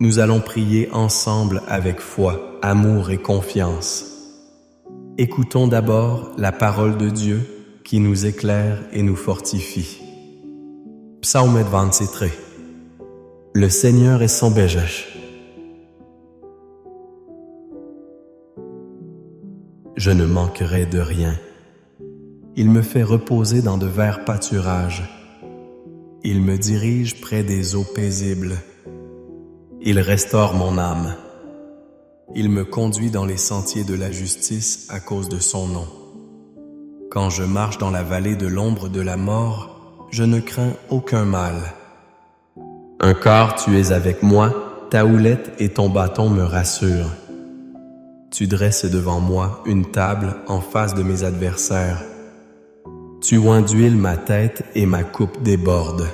Nous allons prier ensemble avec foi, amour et confiance. Écoutons d'abord la parole de Dieu qui nous éclaire et nous fortifie. Psalm 23. Le Seigneur est son berger. Je ne manquerai de rien. Il me fait reposer dans de verts pâturages. Il me dirige près des eaux paisibles. Il restaure mon âme. Il me conduit dans les sentiers de la justice à cause de son nom. Quand je marche dans la vallée de l'ombre de la mort, je ne crains aucun mal. Un quart tu es avec moi, ta houlette et ton bâton me rassurent. Tu dresses devant moi une table en face de mes adversaires. Tu oins d'huile ma tête et ma coupe déborde.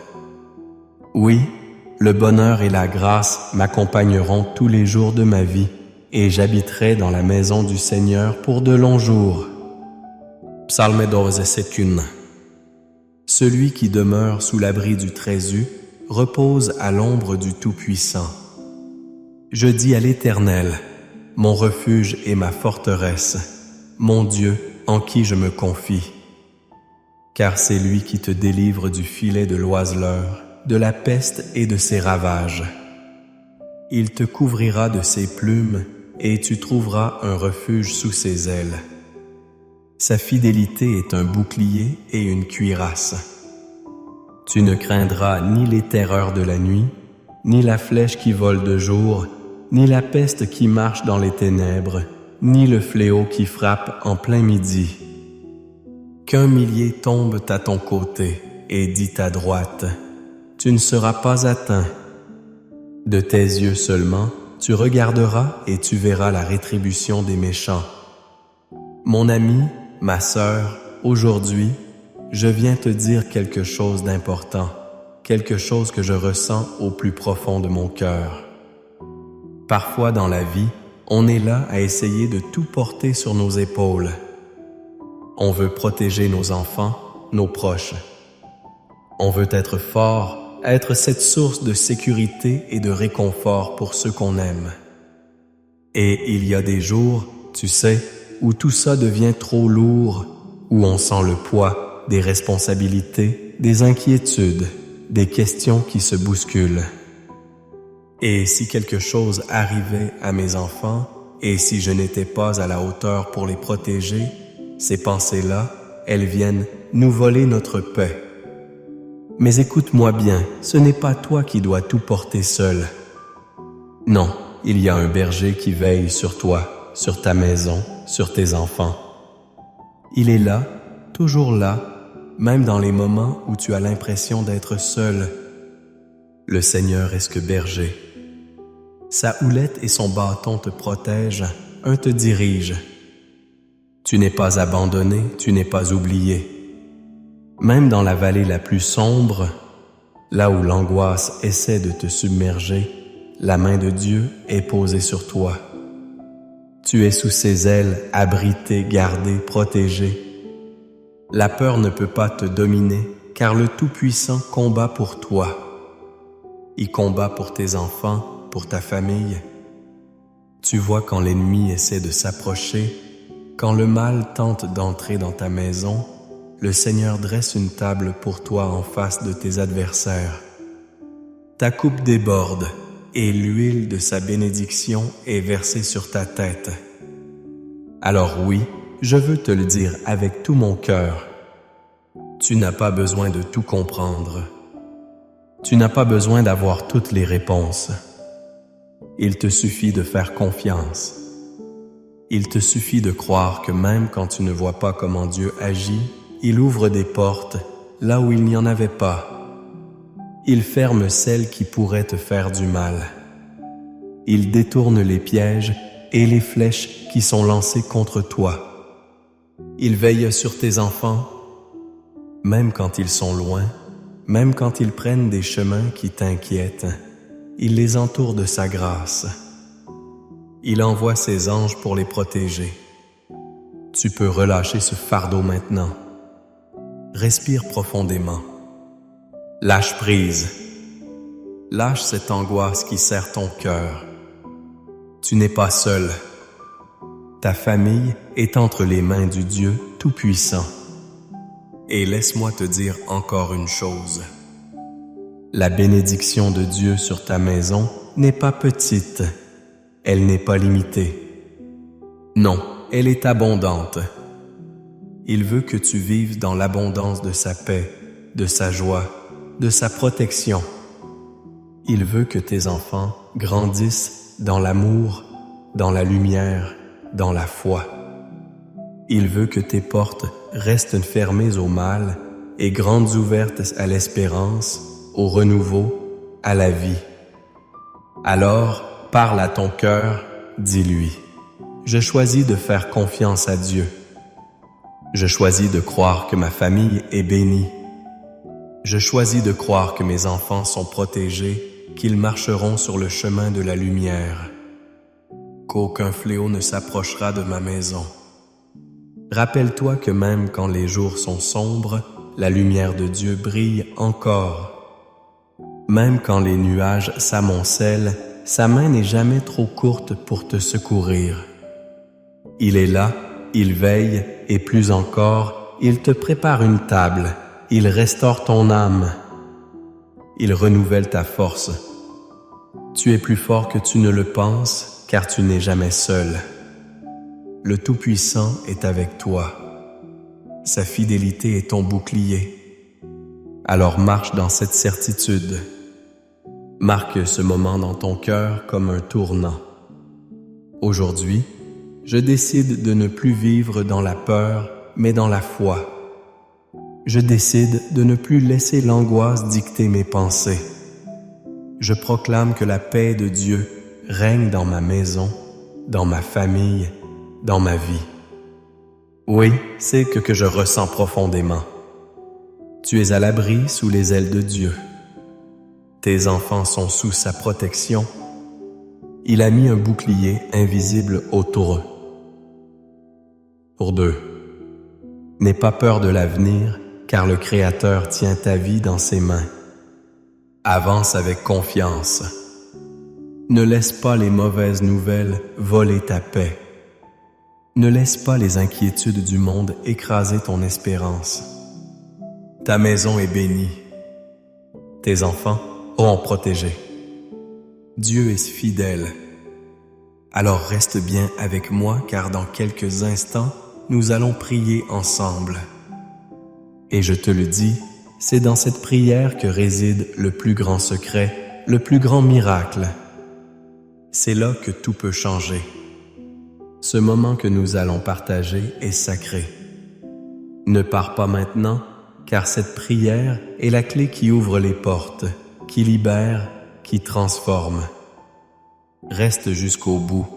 Oui, le bonheur et la grâce m'accompagneront tous les jours de ma vie, et j'habiterai dans la maison du Seigneur pour de longs jours. Psalm 27. Celui qui demeure sous l'abri du Très-Haut repose à l'ombre du Tout-Puissant. Je dis à l'Éternel, mon refuge et ma forteresse, mon Dieu en qui je me confie. Car c'est lui qui te délivre du filet de l'oiseleur, de la peste et de ses ravages. Il te couvrira de ses plumes et tu trouveras un refuge sous ses ailes. Sa fidélité est un bouclier et une cuirasse. Tu ne craindras ni les terreurs de la nuit, ni la flèche qui vole de jour, ni la peste qui marche dans les ténèbres, ni le fléau qui frappe en plein midi. Qu'un millier tombe à ton côté et 10 à droite, tu ne seras pas atteint. De tes yeux seulement, tu regarderas et tu verras la rétribution des méchants. Mon ami, ma sœur, aujourd'hui, je viens te dire quelque chose d'important, quelque chose que je ressens au plus profond de mon cœur. Parfois dans la vie, on est là à essayer de tout porter sur nos épaules. On veut protéger nos enfants, nos proches. On veut être fort, être cette source de sécurité et de réconfort pour ceux qu'on aime. Et il y a des jours, tu sais, où tout ça devient trop lourd, où on sent le poids des responsabilités, des inquiétudes, des questions qui se bousculent. Et si quelque chose arrivait à mes enfants, et si je n'étais pas à la hauteur pour les protéger, ces pensées-là, elles viennent nous voler notre paix. Mais écoute-moi bien, ce n'est pas toi qui dois tout porter seul. Non, il y a un berger qui veille sur toi, sur ta maison, sur tes enfants. Il est là, toujours là, même dans les moments où tu as l'impression d'être seul. Le Seigneur est ce que berger. Sa houlette et son bâton te protègent, un te dirige. Tu n'es pas abandonné, tu n'es pas oublié. Même dans la vallée la plus sombre, là où l'angoisse essaie de te submerger, la main de Dieu est posée sur toi. Tu es sous ses ailes, abrité, gardé, protégé. La peur ne peut pas te dominer, car le Tout-Puissant combat pour toi. Il combat pour tes enfants, pour ta famille. Tu vois quand l'ennemi essaie de s'approcher, quand le mal tente d'entrer dans ta maison, le Seigneur dresse une table pour toi en face de tes adversaires. Ta coupe déborde et l'huile de sa bénédiction est versée sur ta tête. Alors oui, je veux te le dire avec tout mon cœur. Tu n'as pas besoin de tout comprendre. Tu n'as pas besoin d'avoir toutes les réponses. Il te suffit de faire confiance. Il te suffit de croire que même quand tu ne vois pas comment Dieu agit, il ouvre des portes là où il n'y en avait pas. Il ferme celles qui pourraient te faire du mal. Il détourne les pièges et les flèches qui sont lancées contre toi. Il veille sur tes enfants, même quand ils sont loin, même quand ils prennent des chemins qui t'inquiètent. Il les entoure de sa grâce. Il envoie ses anges pour les protéger. Tu peux relâcher ce fardeau maintenant. Respire profondément. Lâche prise. Lâche cette angoisse qui serre ton cœur. Tu n'es pas seul. Ta famille est entre les mains du Dieu Tout-Puissant. Et laisse-moi te dire encore une chose. La bénédiction de Dieu sur ta maison n'est pas petite. Elle n'est pas limitée. Non, elle est abondante. Il veut que tu vives dans l'abondance de sa paix, de sa joie, de sa protection. Il veut que tes enfants grandissent dans l'amour, dans la lumière, dans la foi. Il veut que tes portes restent fermées au mal et grandes ouvertes à l'espérance, au renouveau, à la vie. Alors, parle à ton cœur, dis-lui, « Je choisis de faire confiance à Dieu. Je choisis de croire que ma famille est bénie. Je choisis de croire que mes enfants sont protégés, qu'ils marcheront sur le chemin de la lumière, qu'aucun fléau ne s'approchera de ma maison. » Rappelle-toi que même quand les jours sont sombres, la lumière de Dieu brille encore. Même quand les nuages s'amoncellent, sa main n'est jamais trop courte pour te secourir. Il est là, il veille, et plus encore, il te prépare une table, il restaure ton âme, il renouvelle ta force. Tu es plus fort que tu ne le penses, car tu n'es jamais seul. Le Tout-Puissant est avec toi. Sa fidélité est ton bouclier. Alors marche dans cette certitude. Marque ce moment dans ton cœur comme un tournant. Aujourd'hui, je décide de ne plus vivre dans la peur, mais dans la foi. Je décide de ne plus laisser l'angoisse dicter mes pensées. Je proclame que la paix de Dieu règne dans ma maison, dans ma famille, dans ma vie. Oui, c'est que je ressens profondément. Tu es à l'abri sous les ailes de Dieu. Tes enfants sont sous sa protection. Il a mis un bouclier invisible autour eux. Pour 2. N'aie pas peur de l'avenir, car le Créateur tient ta vie dans ses mains. Avance avec confiance. Ne laisse pas les mauvaises nouvelles voler ta paix. Ne laisse pas les inquiétudes du monde écraser ton espérance. Ta maison est bénie. Tes enfants auront protégé. Dieu est fidèle. Alors reste bien avec moi, car dans quelques instants, nous allons prier ensemble. Et je te le dis, c'est dans cette prière que réside le plus grand secret, le plus grand miracle. C'est là que tout peut changer. Ce moment que nous allons partager est sacré. Ne pars pas maintenant, car cette prière est la clé qui ouvre les portes, qui libère, qui transforme. Reste jusqu'au bout,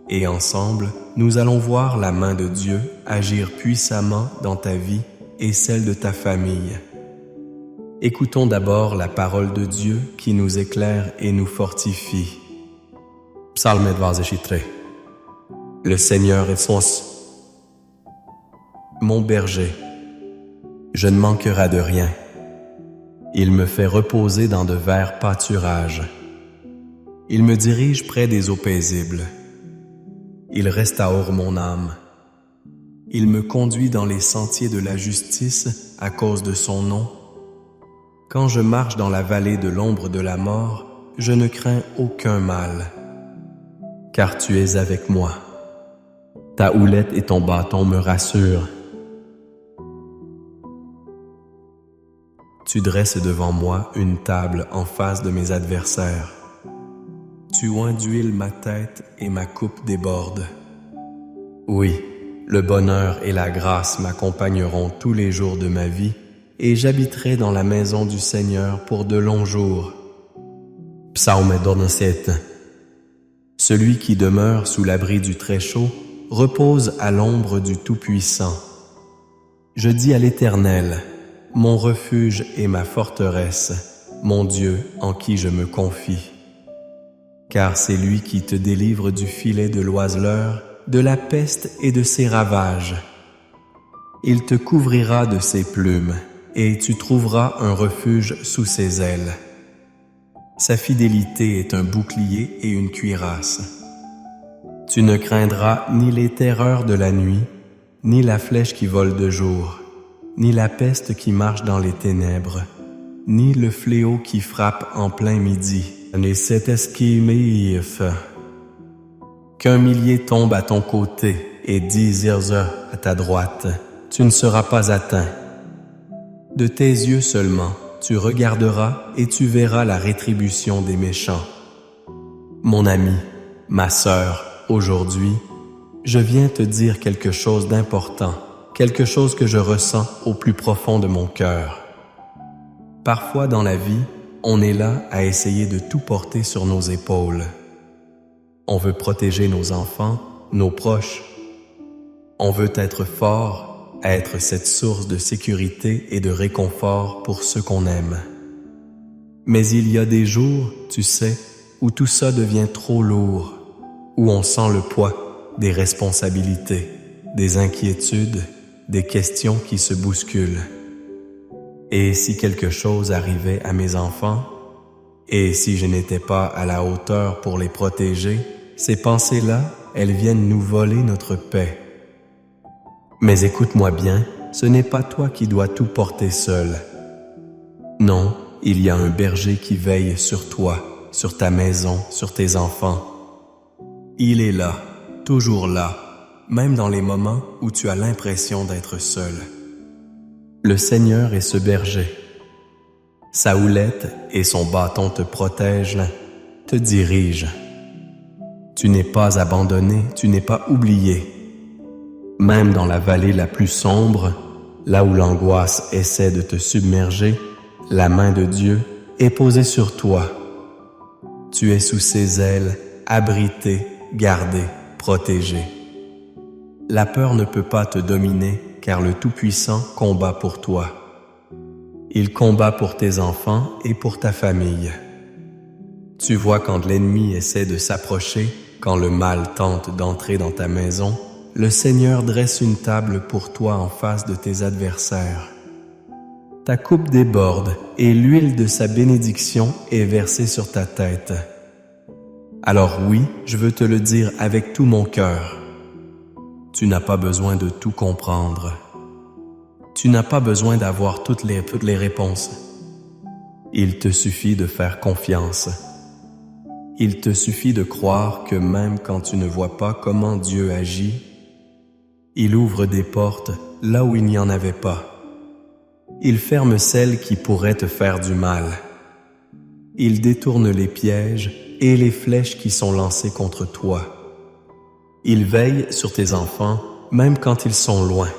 et ensemble, nous allons voir la main de Dieu agir puissamment dans ta vie et celle de ta famille. Écoutons d'abord la parole de Dieu qui nous éclaire et nous fortifie. Psalm 23. Le Seigneur est mon berger. Je ne manquerai de rien. Il me fait reposer dans de verts pâturages. Il me dirige près des eaux paisibles. Il restaure mon âme. Il me conduit dans les sentiers de la justice à cause de son nom. Quand je marche dans la vallée de l'ombre de la mort, je ne crains aucun mal, car tu es avec moi. Ta houlette et ton bâton me rassurent. Tu dresses devant moi une table en face de mes adversaires. Tu oins d'huile ma tête et ma coupe déborde. Oui, le bonheur et la grâce m'accompagneront tous les jours de ma vie et j'habiterai dans la maison du Seigneur pour de longs jours. Psalm 27. Celui qui demeure sous l'abri du Très-Chaud repose à l'ombre du Tout-Puissant. Je dis à l'Éternel, mon refuge et ma forteresse, mon Dieu en qui je me confie. Car c'est lui qui te délivre du filet de l'oiseleur, de la peste et de ses ravages. Il te couvrira de ses plumes, et tu trouveras un refuge sous ses ailes. Sa fidélité est un bouclier et une cuirasse. Tu ne craindras ni les terreurs de la nuit, ni la flèche qui vole de jour, ni la peste qui marche dans les ténèbres, ni le fléau qui frappe en plein midi. Ni cet esquimif. Qu'un millier tombe à ton côté et 10 à ta droite, tu ne seras pas atteint. De tes yeux seulement, tu regarderas et tu verras la rétribution des méchants. Mon ami, ma sœur, aujourd'hui, je viens te dire quelque chose d'important, quelque chose que je ressens au plus profond de mon cœur. Parfois dans la vie, on est là à essayer de tout porter sur nos épaules. On veut protéger nos enfants, nos proches. On veut être fort, être cette source de sécurité et de réconfort pour ceux qu'on aime. Mais il y a des jours, tu sais, où tout ça devient trop lourd, où on sent le poids des responsabilités, des inquiétudes, des questions qui se bousculent. Et si quelque chose arrivait à mes enfants, et si je n'étais pas à la hauteur pour les protéger, ces pensées-là, elles viennent nous voler notre paix. Mais écoute-moi bien, ce n'est pas toi qui dois tout porter seul. Non, il y a un berger qui veille sur toi, sur ta maison, sur tes enfants. Il est là, toujours là, même dans les moments où tu as l'impression d'être seul. Le Seigneur est ce berger. Sa houlette et son bâton te protègent, te dirigent. Tu n'es pas abandonné, tu n'es pas oublié. Même dans la vallée la plus sombre, là où l'angoisse essaie de te submerger, la main de Dieu est posée sur toi. Tu es sous ses ailes, abrité, gardé, protégé. La peur ne peut pas te dominer, car le Tout-Puissant combat pour toi. Il combat pour tes enfants et pour ta famille. Tu vois quand l'ennemi essaie de s'approcher, quand le mal tente d'entrer dans ta maison, le Seigneur dresse une table pour toi en face de tes adversaires. Ta coupe déborde et l'huile de sa bénédiction est versée sur ta tête. Alors oui, je veux te le dire avec tout mon cœur. Tu n'as pas besoin de tout comprendre. Tu n'as pas besoin d'avoir toutes les réponses. Il te suffit de faire confiance. Il te suffit de croire que même quand tu ne vois pas comment Dieu agit, il ouvre des portes là où il n'y en avait pas. Il ferme celles qui pourraient te faire du mal. Il détourne les pièges et les flèches qui sont lancées contre toi. Il veille sur tes enfants, même quand ils sont loin,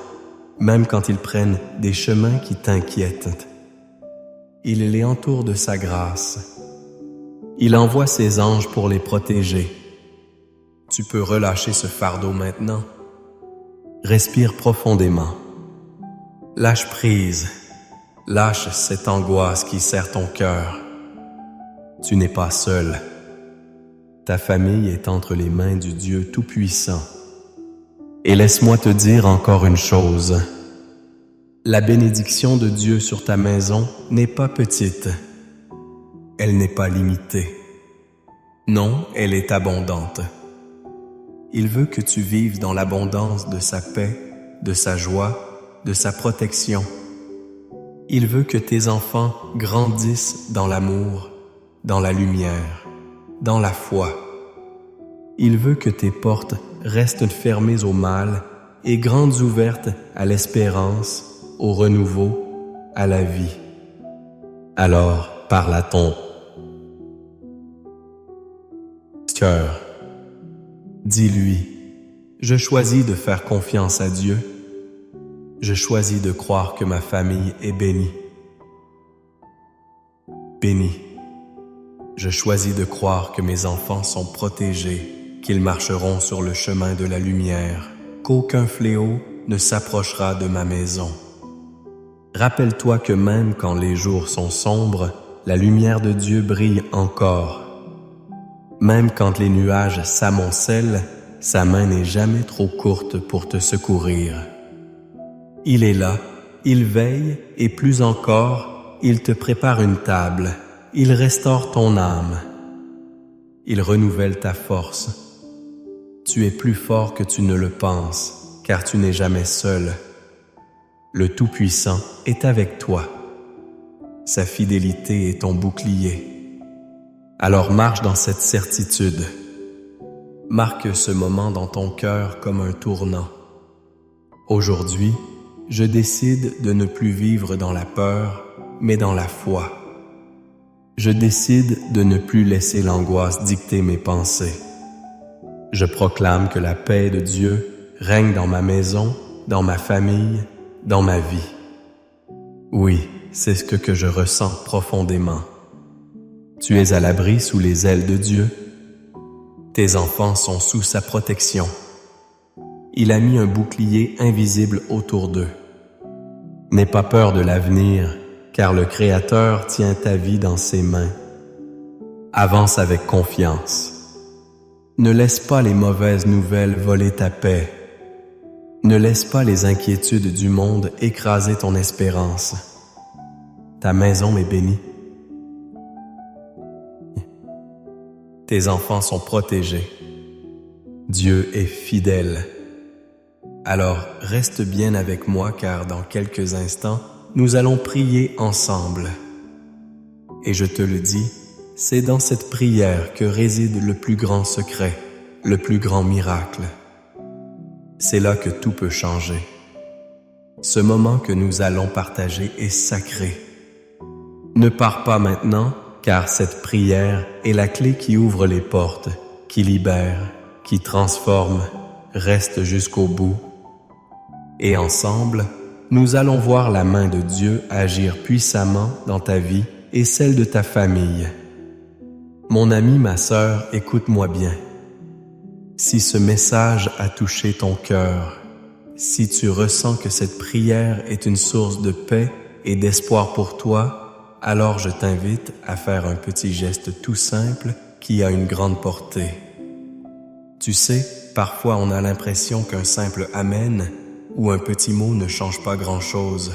même quand ils prennent des chemins qui t'inquiètent. Il les entoure de sa grâce. Il envoie ses anges pour les protéger. Tu peux relâcher ce fardeau maintenant. Respire profondément. Lâche prise. Lâche cette angoisse qui serre ton cœur. Tu n'es pas seul. Ta famille est entre les mains du Dieu Tout-Puissant. Et laisse-moi te dire encore une chose. La bénédiction de Dieu sur ta maison n'est pas petite. Elle n'est pas limitée. Non, elle est abondante. Il veut que tu vives dans l'abondance de sa paix, de sa joie, de sa protection. Il veut que tes enfants grandissent dans l'amour, dans la lumière, dans la foi. Il veut que tes portes restent fermées au mal et grandes ouvertes à l'espérance, au renouveau, à la vie. Alors, parle à ton cœur. Dis-lui, je choisis de faire confiance à Dieu. Je choisis de croire que ma famille est bénie. Bénie. Je choisis de croire que mes enfants sont protégés, qu'ils marcheront sur le chemin de la lumière, qu'aucun fléau ne s'approchera de ma maison. Rappelle-toi que même quand les jours sont sombres, la lumière de Dieu brille encore. Même quand les nuages s'amoncellent, sa main n'est jamais trop courte pour te secourir. Il est là, il veille et plus encore, il te prépare une table, il restaure ton âme. Il renouvelle ta force. Tu es plus fort que tu ne le penses, car tu n'es jamais seul. Le Tout-Puissant est avec toi. Sa fidélité est ton bouclier. Alors marche dans cette certitude. Marque ce moment dans ton cœur comme un tournant. Aujourd'hui, je décide de ne plus vivre dans la peur, mais dans la foi. Je décide de ne plus laisser l'angoisse dicter mes pensées. Je proclame que la paix de Dieu règne dans ma maison, dans ma famille, dans ma vie. Oui, c'est ce que je ressens profondément. Tu es à l'abri sous les ailes de Dieu. Tes enfants sont sous sa protection. Il a mis un bouclier invisible autour d'eux. N'aie pas peur de l'avenir, car le Créateur tient ta vie dans ses mains. Avance avec confiance. Ne laisse pas les mauvaises nouvelles voler ta paix. Ne laisse pas les inquiétudes du monde écraser ton espérance. Ta maison est bénie. Tes enfants sont protégés. Dieu est fidèle. Alors, reste bien avec moi car dans quelques instants, nous allons prier ensemble. Et je te le dis, c'est dans cette prière que réside le plus grand secret, le plus grand miracle. C'est là que tout peut changer. Ce moment que nous allons partager est sacré. Ne pars pas maintenant, car cette prière est la clé qui ouvre les portes, qui libère, qui transforme, reste jusqu'au bout. Et ensemble, nous allons voir la main de Dieu agir puissamment dans ta vie et celle de ta famille. Mon ami, ma sœur, écoute-moi bien. Si ce message a touché ton cœur, si tu ressens que cette prière est une source de paix et d'espoir pour toi, alors je t'invite à faire un petit geste tout simple qui a une grande portée. Tu sais, parfois on a l'impression qu'un simple « Amen » ou un petit mot ne change pas grand-chose.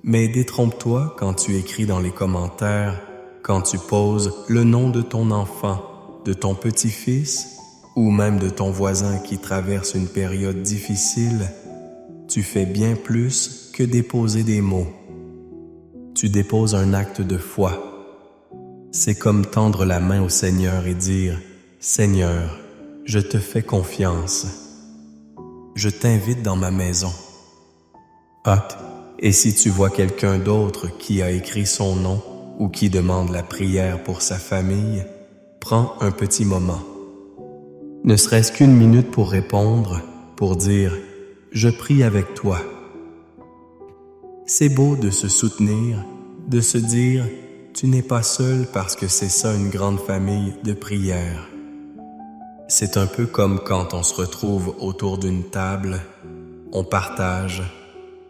Mais détrompe-toi quand tu écris dans les commentaires, quand tu poses le nom de ton enfant, de ton petit-fils ou même de ton voisin qui traverse une période difficile, tu fais bien plus que déposer des mots. Tu déposes un acte de foi. C'est comme tendre la main au Seigneur et dire « Seigneur, je te fais confiance. Je t'invite dans ma maison. » Et si tu vois quelqu'un d'autre qui a écrit son nom ou qui demande la prière pour sa famille, prends un petit moment. Ne serait-ce qu'une minute pour répondre, pour dire « Je prie avec toi ». C'est beau de se soutenir, de se dire « Tu n'es pas seul parce que c'est ça une grande famille de prière ». C'est un peu comme quand on se retrouve autour d'une table, on partage,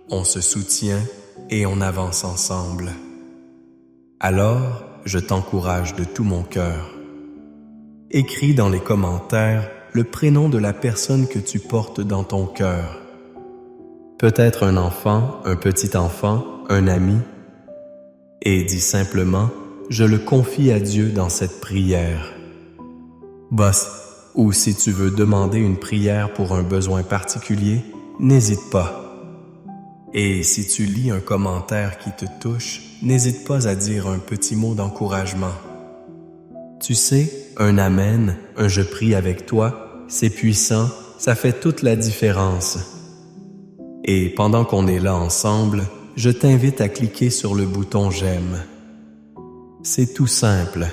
on se soutient et on avance ensemble. Alors, je t'encourage de tout mon cœur. Écris dans les commentaires le prénom de la personne que tu portes dans ton cœur. Peut-être un enfant, un petit enfant, un ami. Et dis simplement, je le confie à Dieu dans cette prière. Boss, ou si tu veux demander une prière pour un besoin particulier, n'hésite pas. Et si tu lis un commentaire qui te touche, n'hésite pas à dire un petit mot d'encouragement. Tu sais, un amen, un je prie avec toi, c'est puissant, ça fait toute la différence. Et pendant qu'on est là ensemble, je t'invite à cliquer sur le bouton j'aime. C'est tout simple,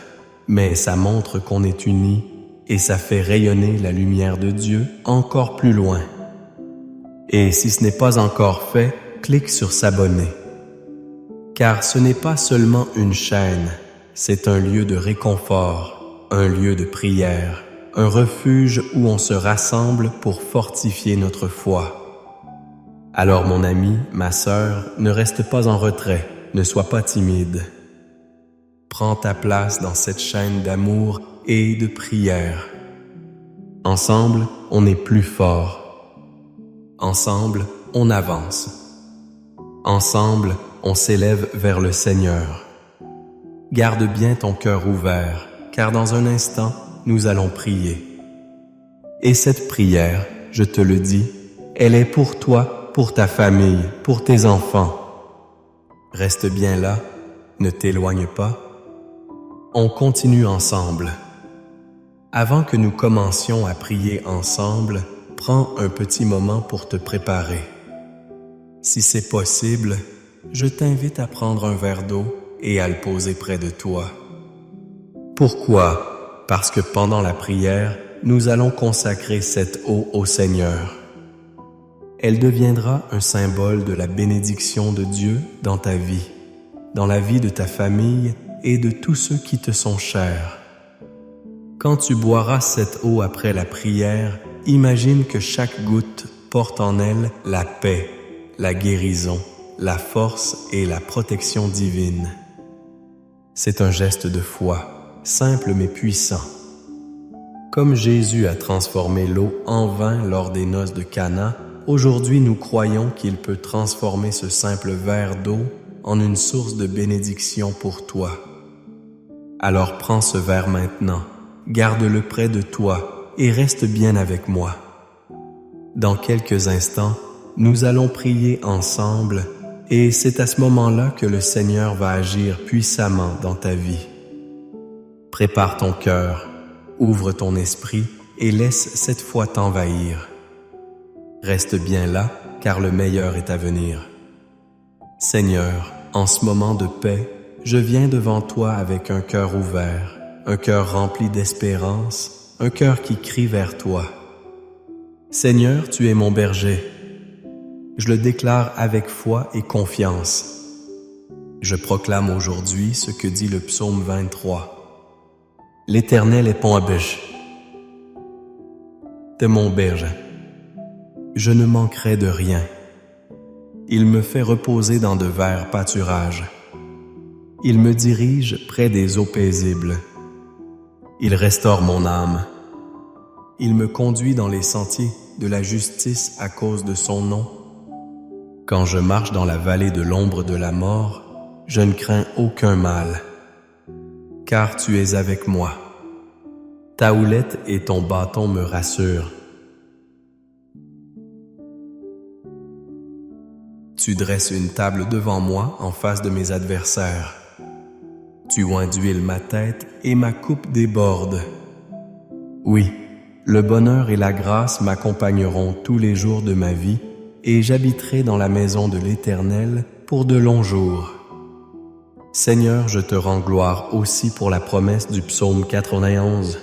mais ça montre qu'on est unis et ça fait rayonner la lumière de Dieu encore plus loin. Et si ce n'est pas encore fait, clique sur s'abonner. Car ce n'est pas seulement une chaîne, c'est un lieu de réconfort, un lieu de prière, un refuge où on se rassemble pour fortifier notre foi. Alors mon ami, ma sœur, ne reste pas en retrait, ne sois pas timide. Prends ta place dans cette chaîne d'amour et de prière. Ensemble, on est plus fort. Ensemble, on avance. Ensemble, on s'élève vers le Seigneur. Garde bien ton cœur ouvert, car dans un instant, nous allons prier. Et cette prière, je te le dis, elle est pour toi, pour ta famille, pour tes enfants. Reste bien là, ne t'éloigne pas. On continue ensemble. Avant que nous commencions à prier ensemble, prends un petit moment pour te préparer. Si c'est possible, je t'invite à prendre un verre d'eau et à le poser près de toi. Pourquoi? Parce que pendant la prière, nous allons consacrer cette eau au Seigneur. Elle deviendra un symbole de la bénédiction de Dieu dans ta vie, dans la vie de ta famille et de tous ceux qui te sont chers. Quand tu boiras cette eau après la prière, imagine que chaque goutte porte en elle la paix, la guérison, la force et la protection divine. C'est un geste de foi, simple mais puissant. Comme Jésus a transformé l'eau en vin lors des noces de Cana, aujourd'hui nous croyons qu'il peut transformer ce simple verre d'eau en une source de bénédiction pour toi. Alors prends ce verre maintenant, garde-le près de toi et reste bien avec moi. Dans quelques instants, nous allons prier ensemble et c'est à ce moment-là que le Seigneur va agir puissamment dans ta vie. Prépare ton cœur, ouvre ton esprit et laisse cette foi t'envahir. Reste bien là, car le meilleur est à venir. Seigneur, en ce moment de paix, je viens devant toi avec un cœur ouvert, un cœur rempli d'espérance, un cœur qui crie vers toi. Seigneur, tu es mon berger. Je le déclare avec foi et confiance. Je proclame aujourd'hui ce que dit le psaume 23. L'Éternel est mon berger. De mon berger. Je ne manquerai de rien. Il me fait reposer dans de verts pâturages. Il me dirige près des eaux paisibles. Il restaure mon âme. Il me conduit dans les sentiers de la justice à cause de son nom. Quand je marche dans la vallée de l'ombre de la mort, je ne crains aucun mal, car tu es avec moi. Ta houlette et ton bâton me rassurent. Tu dresses une table devant moi en face de mes adversaires. Tu oins d'huile ma tête et ma coupe déborde. Oui, le bonheur et la grâce m'accompagneront tous les jours de ma vie et j'habiterai dans la maison de l'Éternel pour de longs jours. Seigneur, je te rends gloire aussi pour la promesse du psaume 91.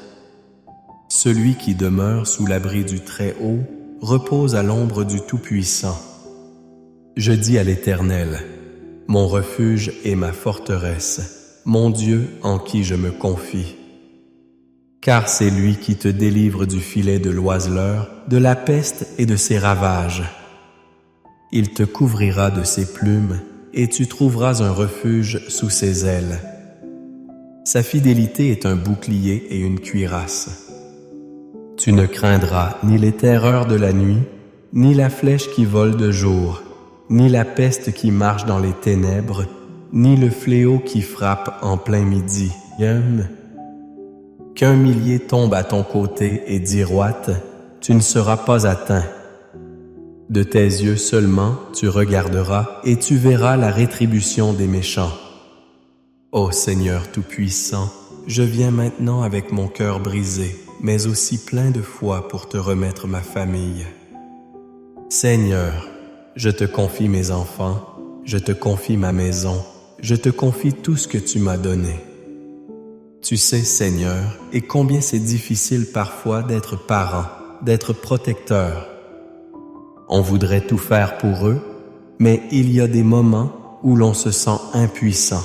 Celui qui demeure sous l'abri du Très-Haut repose à l'ombre du Tout-Puissant. Je dis à l'Éternel, mon refuge et ma forteresse, mon Dieu en qui je me confie. Car c'est lui qui te délivre du filet de l'oiseleur, de la peste et de ses ravages. Il te couvrira de ses plumes, et tu trouveras un refuge sous ses ailes. Sa fidélité est un bouclier et une cuirasse. Tu ne craindras ni les terreurs de la nuit, ni la flèche qui vole de jour, ni la peste qui marche dans les ténèbres, ni le fléau qui frappe en plein midi. Qu'un millier tombe à ton côté et diroite, tu ne seras pas atteint. De tes yeux seulement tu regarderas et tu verras la rétribution des méchants. Ô Seigneur Tout-Puissant, je viens maintenant avec mon cœur brisé, mais aussi plein de foi pour te remettre ma famille. Seigneur, je te confie mes enfants, je te confie ma maison, je te confie tout ce que tu m'as donné. Tu sais, Seigneur, et combien c'est difficile parfois d'être parent, d'être protecteur. On voudrait tout faire pour eux, mais il y a des moments où l'on se sent impuissant.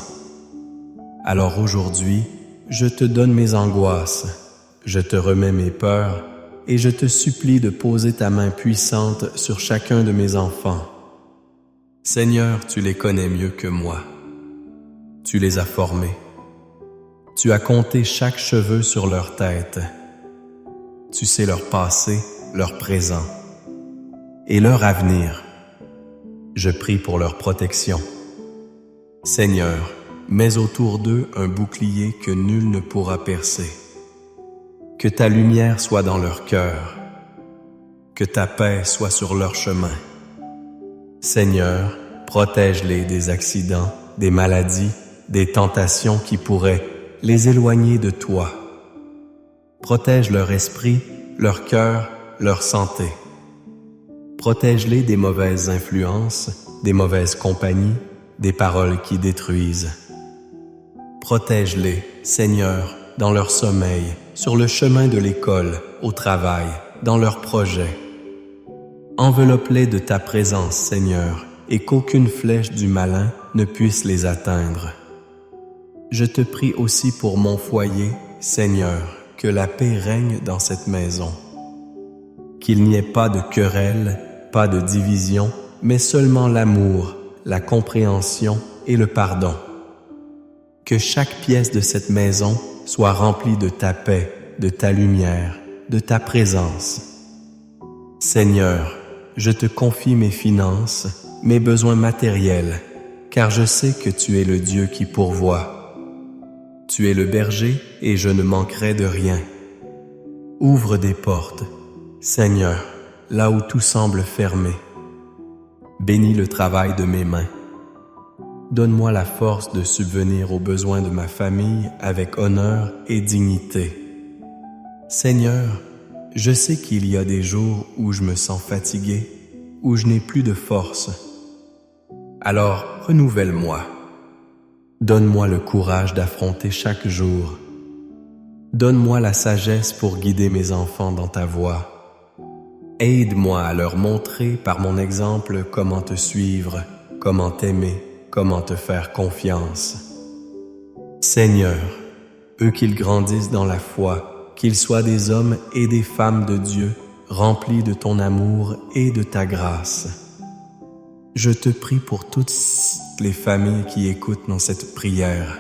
Alors aujourd'hui, je te donne mes angoisses, je te remets mes peurs et je te supplie de poser ta main puissante sur chacun de mes enfants. Seigneur, tu les connais mieux que moi. Tu les as formés. Tu as compté chaque cheveu sur leur tête. Tu sais leur passé, leur présent et leur avenir. Je prie pour leur protection. Seigneur, mets autour d'eux un bouclier que nul ne pourra percer. Que ta lumière soit dans leur cœur, que ta paix soit sur leur chemin. Seigneur, protège-les des accidents, des maladies, des tentations qui pourraient les éloigner de toi. Protège leur esprit, leur cœur, leur santé. Protège-les des mauvaises influences, des mauvaises compagnies, des paroles qui détruisent. Protège-les, Seigneur, dans leur sommeil, sur le chemin de l'école, au travail, dans leurs projets. Enveloppe-les de ta présence, Seigneur, et qu'aucune flèche du malin ne puisse les atteindre. Je te prie aussi pour mon foyer, Seigneur, que la paix règne dans cette maison. Qu'il n'y ait pas de querelle, pas de division, mais seulement l'amour, la compréhension et le pardon. Que chaque pièce de cette maison soit remplie de ta paix, de ta lumière, de ta présence. Seigneur, je te confie mes finances, mes besoins matériels, car je sais que tu es le Dieu qui pourvoit. Tu es le berger et je ne manquerai de rien. Ouvre des portes, Seigneur, là où tout semble fermé. Bénis le travail de mes mains. Donne-moi la force de subvenir aux besoins de ma famille avec honneur et dignité. Seigneur, je sais qu'il y a des jours où je me sens fatigué, où je n'ai plus de force. Alors, renouvelle-moi. Donne-moi le courage d'affronter chaque jour. Donne-moi la sagesse pour guider mes enfants dans ta voie. Aide-moi à leur montrer par mon exemple comment te suivre, comment t'aimer, comment te faire confiance. Seigneur, eux qu'ils grandissent dans la foi, qu'ils soient des hommes et des femmes de Dieu, remplis de ton amour et de ta grâce. Je te prie pour toutes les familles qui écoutent dans cette prière.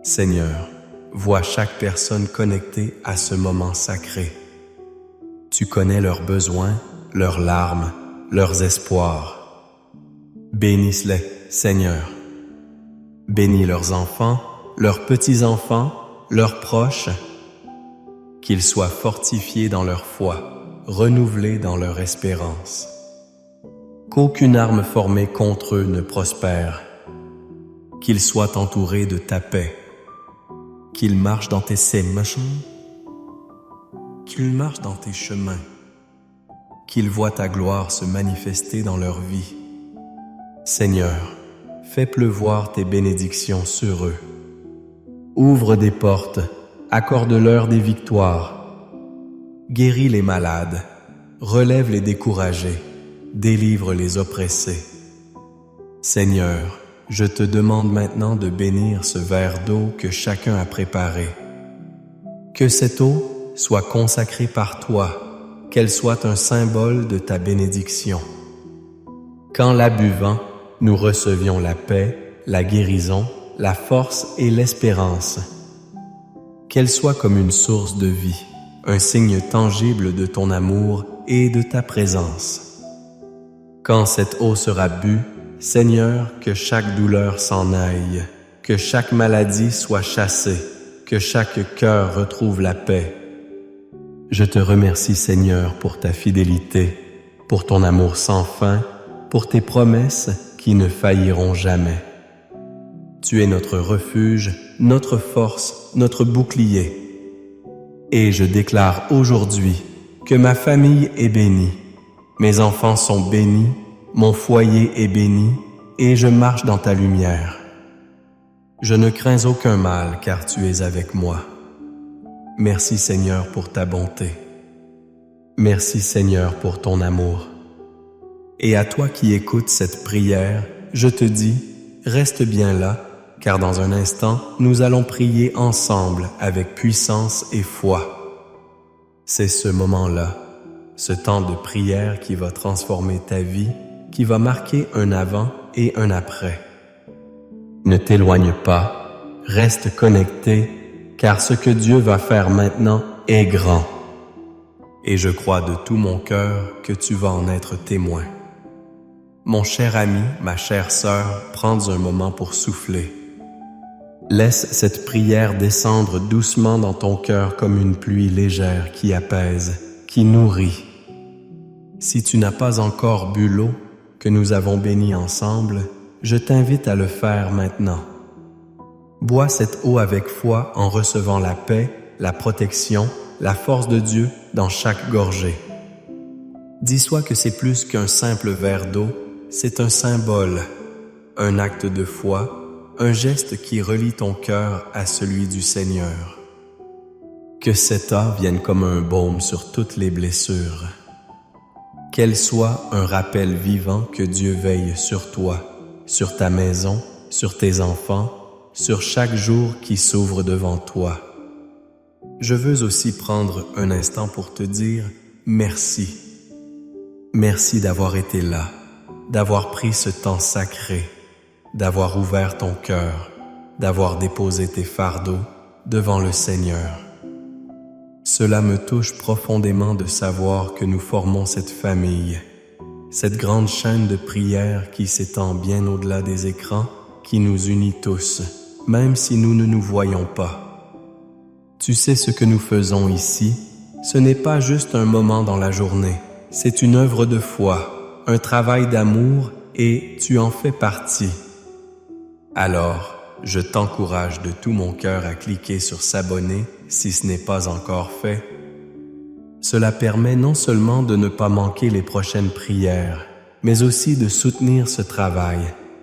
Seigneur, vois chaque personne connectée à ce moment sacré. Tu connais leurs besoins, leurs larmes, leurs espoirs. Bénisse-les, Seigneur. Bénis leurs enfants, leurs petits-enfants, leurs proches, qu'ils soient fortifiés dans leur foi, renouvelés dans leur espérance. Qu'aucune arme formée contre eux ne prospère, qu'ils soient entourés de ta paix, qu'ils marchent dans tes chemins, qu'ils voient ta gloire se manifester dans leur vie. Seigneur, fais pleuvoir tes bénédictions sur eux. Ouvre des portes, accorde-leur des victoires. Guéris les malades, relève les découragés, délivre les oppressés. Seigneur, je te demande maintenant de bénir ce verre d'eau que chacun a préparé. Que cette eau soit consacrée par toi, qu'elle soit un symbole de ta bénédiction. Qu'en la buvant, nous recevions la paix, la guérison, la force et l'espérance. Qu'elle soit comme une source de vie, un signe tangible de ton amour et de ta présence. Quand cette eau sera bue, Seigneur, que chaque douleur s'en aille, que chaque maladie soit chassée, que chaque cœur retrouve la paix. Je te remercie, Seigneur, pour ta fidélité, pour ton amour sans fin, pour tes promesses qui ne failliront jamais. Tu es notre refuge, notre force, notre bouclier. Et je déclare aujourd'hui que ma famille est bénie, mes enfants sont bénis, mon foyer est béni, et je marche dans ta lumière. Je ne crains aucun mal, car tu es avec moi. Merci Seigneur pour ta bonté. Merci Seigneur pour ton amour. Et à toi qui écoutes cette prière, je te dis, reste bien là, car dans un instant, nous allons prier ensemble avec puissance et foi. C'est ce moment-là, ce temps de prière qui va transformer ta vie, qui va marquer un avant et un après. Ne t'éloigne pas, reste connecté, car ce que Dieu va faire maintenant est grand. Et je crois de tout mon cœur que tu vas en être témoin. Mon cher ami, ma chère sœur, prends un moment pour souffler. Laisse cette prière descendre doucement dans ton cœur comme une pluie légère qui apaise, qui nourrit. Si tu n'as pas encore bu l'eau que nous avons bénie ensemble, je t'invite à le faire maintenant. Bois cette eau avec foi en recevant la paix, la protection, la force de Dieu dans chaque gorgée. Dis-toi que c'est plus qu'un simple verre d'eau, c'est un symbole, un acte de foi, un geste qui relie ton cœur à celui du Seigneur. Que cet eau vienne comme un baume sur toutes les blessures. Qu'elle soit un rappel vivant que Dieu veille sur toi, sur ta maison, sur tes enfants, sur chaque jour qui s'ouvre devant toi. Je veux aussi prendre un instant pour te dire merci. Merci d'avoir été là, d'avoir pris ce temps sacré, d'avoir ouvert ton cœur, d'avoir déposé tes fardeaux devant le Seigneur. Cela me touche profondément de savoir que nous formons cette famille, cette grande chaîne de prière qui s'étend bien au-delà des écrans, qui nous unit tous, même si nous ne nous voyons pas. Tu sais ce que nous faisons ici, ce n'est pas juste un moment dans la journée, c'est une œuvre de foi, un travail d'amour et tu en fais partie. Alors, je t'encourage de tout mon cœur à cliquer sur s'abonner si ce n'est pas encore fait. Cela permet non seulement de ne pas manquer les prochaines prières, mais aussi de soutenir ce travail,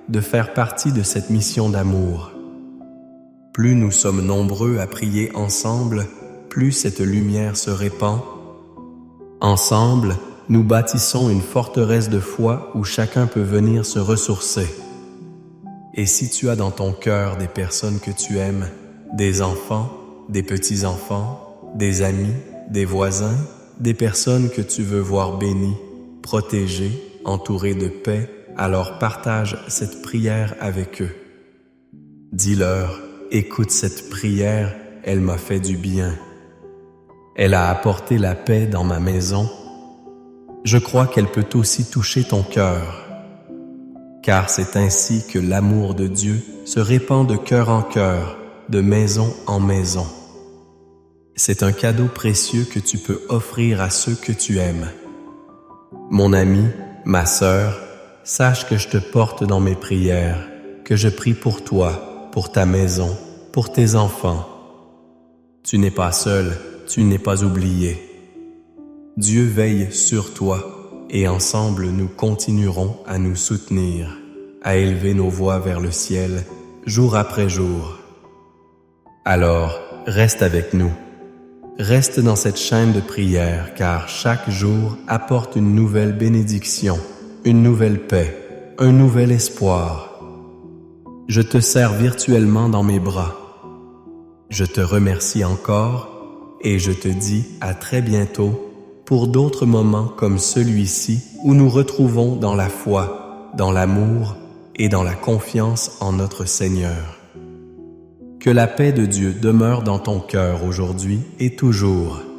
de faire partie de cette mission d'amour. Plus nous sommes nombreux à prier ensemble, plus cette lumière se répand. Ensemble, nous bâtissons une forteresse de foi où chacun peut venir se ressourcer. Et si tu as dans ton cœur des personnes que tu aimes, des enfants, des petits-enfants, des amis, des voisins, des personnes que tu veux voir bénies, protégées, entourées de paix, alors partage cette prière avec eux. Dis-leur, écoute cette prière, elle m'a fait du bien. Elle a apporté la paix dans ma maison. Je crois qu'elle peut aussi toucher ton cœur. Car c'est ainsi que l'amour de Dieu se répand de cœur en cœur, de maison en maison. C'est un cadeau précieux que tu peux offrir à ceux que tu aimes. Mon ami, ma sœur, sache que je te porte dans mes prières, que je prie pour toi, pour ta maison, pour tes enfants. Tu n'es pas seul, tu n'es pas oublié. Dieu veille sur toi et ensemble nous continuerons à nous soutenir, à élever nos voix vers le ciel, jour après jour. Alors, reste avec nous. Reste dans cette chaîne de prière car chaque jour apporte une nouvelle bénédiction, une nouvelle paix, un nouvel espoir. Je te serre virtuellement dans mes bras. Je te remercie encore et je te dis à très bientôt pour d'autres moments comme celui-ci où nous retrouvons dans la foi, dans l'amour et dans la confiance en notre Seigneur. Que la paix de Dieu demeure dans ton cœur aujourd'hui et toujours.